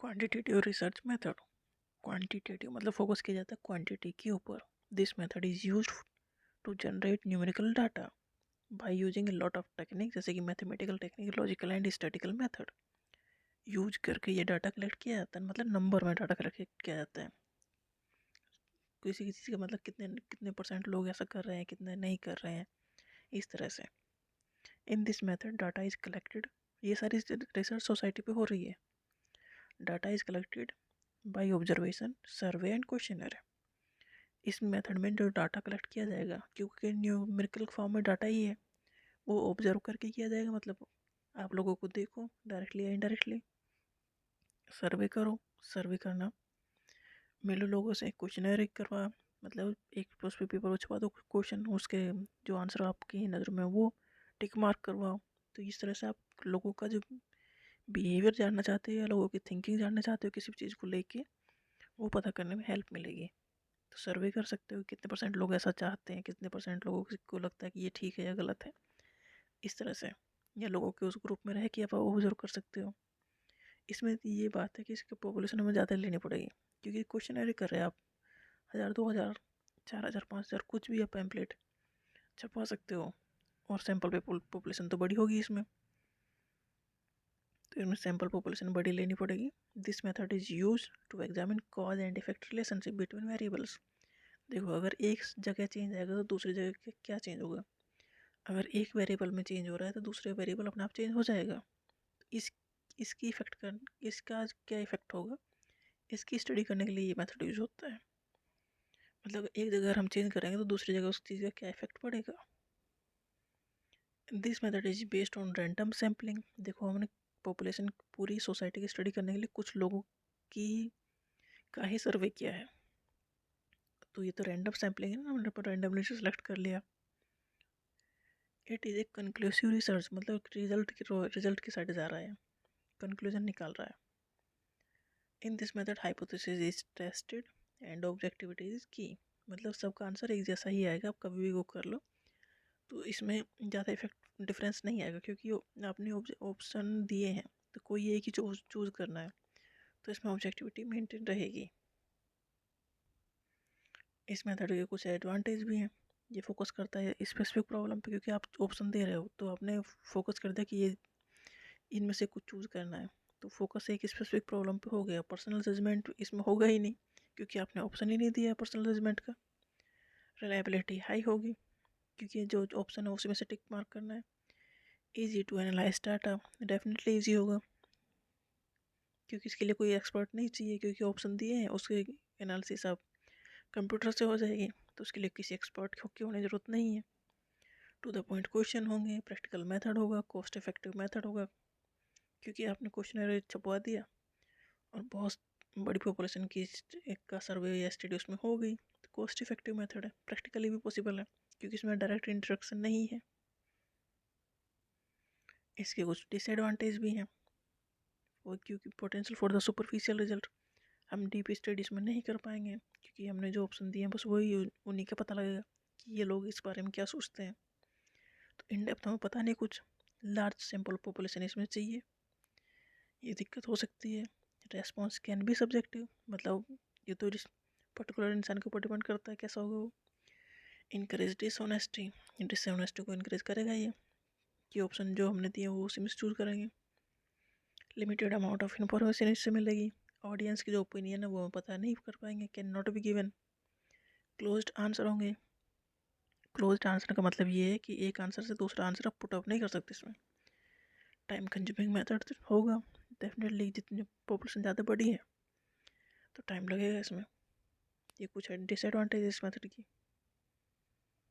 Quantitative research method. Quantitative मतलब focus किया जाता है क्वांटिटी के ऊपर। This method is used to generate numerical data by using a lot of technique, जैसे कि mathematical technique, logical and statical method use करके ये डाटा कलेक्ट किया जाता है। मतलब नंबर में डाटा कलेक्ट किया जाता है। किसी किसी चीज़ का मतलब कितने कितने परसेंट लोग ऐसा कर रहे हैं, कितने नहीं कर रहे हैं, इस तरह से। In this method data is collected, ये सारी रिसर्च सोसाइटी पे हो रही है। Data is collected by observation, survey and questionnaire. इस मेथड में जो डाटा कलेक्ट किया जाएगा, क्योंकि न्यूमेरिकल फॉर्म में डाटा ही है, वो ऑब्जर्व करके किया जाएगा। मतलब आप लोगों को देखो डायरेक्टली या इनडायरेक्टली, सर्वे करो, सर्वे करना, मिलो लोगों से, क्वेश्चनर करवा, मतलब एक उस पर पेपर छपा दो क्वेश्चन, उसके जो आंसर आपकी नज़र में वो टिक मार्क करवाओ। तो इस तरह से आप लोगों का जो बिहेवियर जानना चाहते हो या लोगों की थिंकिंग जानना चाहते हो किसी भी चीज़ को लेके, वो पता करने में हेल्प मिलेगी। तो सर्वे कर सकते हो कितने परसेंट लोग ऐसा चाहते हैं, कितने परसेंट लोगों को लगता है कि ये ठीक है या गलत है, इस तरह से। या लोगों के उस ग्रुप में रह के आप ऑब्जर्व कर सकते हो। इसमें ये बात है कि इसकी पॉपुलेशन हमें ज़्यादा लेनी पड़ेगी, क्योंकि क्वेश्चन कर रहे हैं आप 1000, 2000, 4000, 5000, कुछ भी आप पैम्पलेट छपवा सकते हो, और सैम्पल पे पॉपुलेशन तो बड़ी होगी इसमें, तो इसमें सैम्पल पॉपुलेशन बड़ी लेनी पड़ेगी। This method is use to examine cause and effect relationship between variables. देखो, अगर एक जगह चेंज आएगा तो दूसरी जगह क्या चेंज होगा। अगर एक वेरिएबल में चेंज हो रहा है तो दूसरे वेरिएबल अपने आप चेंज हो जाएगा। इस इसकी इफेक्ट कर इसका क्या इफेक्ट होगा, इसकी स्टडी करने के लिए ये मेथड यूज होता है। मतलब एक जगह हम चेंज करेंगे तो दूसरी जगह उस चीज़ का क्या इफेक्ट पड़ेगा। This method is based on random sampling. देखो, हमने पॉपुलेशन पूरी सोसाइटी की स्टडी करने के लिए कुछ लोगों की का ही सर्वे किया है, तो ये तो रैंडम सैम्पलिंग है ना, हमने रैंडमली सेलेक्ट कर लिया। It is a conclusive research, मतलब रिजल्ट की साइड जा रहा है, कंक्लूजन निकाल रहा है। इन this method hypothesis is tested and objectivity is की। मतलब सबका आंसर एक जैसा ही आएगा, आप कभी भी वो कर लो, तो इसमें ज़्यादा इफेक्ट डिफरेंस नहीं आएगा, क्योंकि आपने ऑप्शन दिए हैं तो कोई एक ही चूज़ करना है, तो इसमें ऑब्जेक्टिविटी मेंटेन रहेगी। इस मेथड के कुछ एडवांटेज भी हैं। ये फोकस करता है स्पेसिफिक प्रॉब्लम पे, क्योंकि आप ऑप्शन दे रहे हो तो आपने फोकस कर दिया कि ये इनमें से कुछ चूज़ करना है, तो फोकस एक स्पेसिफिक प्रॉब्लम पे हो गया। पर्सनल जजमेंट इसमें होगा ही नहीं, क्योंकि आपने ऑप्शन ही नहीं दिया पर्सनल जजमेंट का। रिलायबिलिटी हाई होगी, क्योंकि जो ऑप्शन है उसी में से टिक मार्क करना है। Easy to analyse data, definitely easy होगा, क्योंकि इसके लिए कोई एक्सपर्ट नहीं चाहिए, क्योंकि ऑप्शन दिए हैं, उसके एनालिसिस आप कंप्यूटर से हो जाएगी, तो उसके लिए किसी एक्सपर्ट की होने की ज़रूरत नहीं है। टू द पॉइंट क्वेश्चन होंगे, प्रैक्टिकल मेथड होगा, कॉस्ट इफेक्टिव मेथड होगा, क्योंकि आपने क्वेश्चन छपवा दिया और बहुत बड़ी पॉपुलेशन की एक का सर्वे या स्टडी उसमें हो गई, तो कॉस्ट इफेक्टिव मेथड है, प्रैक्टिकली भी पॉसिबल है, क्योंकि इसमें डायरेक्ट इंटरेक्शन नहीं है। इसके कुछ डिसएडवांटेज भी हैं, और क्योंकि potential for the superficial result, हम डीप स्टडीज में नहीं कर पाएंगे, क्योंकि हमने जो ऑप्शन दिए हैं बस वही उन्हीं का पता लगेगा कि ये लोग इस बारे में क्या सोचते हैं। तो इन डेप्थ हमें पता नहीं कुछ, लार्ज सैम्पल पॉपुलेशन इसमें चाहिए, ये दिक्कत हो सकती है। रेस्पॉन्स कैन भी सब्जेक्टिव, मतलब ये तो पर्टिकुलर इंसान के ऊपर डिपेंड करता है कैसा होगा वो। इनकरेज डिसऑनेस्टी, डिसऑनेस्टी को इनकरेज करेगा ये, कि ऑप्शन जो हमने दिए वो उसी में चूज करेंगे। लिमिटेड अमाउंट ऑफ इन्फॉर्मेशन इससे मिलेगी, ऑडियंस की जो ओपिनियन है वो हम पता नहीं कर पाएंगे, can not be given. Closed answer होंगे, क्लोज्ड आंसर का मतलब ये है कि एक आंसर से दूसरा आंसर आप पुट अप नहीं कर सकते इसमें। टाइम कंज्यूमिंग मेथड होगा, डेफिनेटली जितनी पॉपुलेशन ज़्यादा बड़ी है तो टाइम लगेगा इसमें। ये कुछ है डिसएडवांटेज इस मेथड की।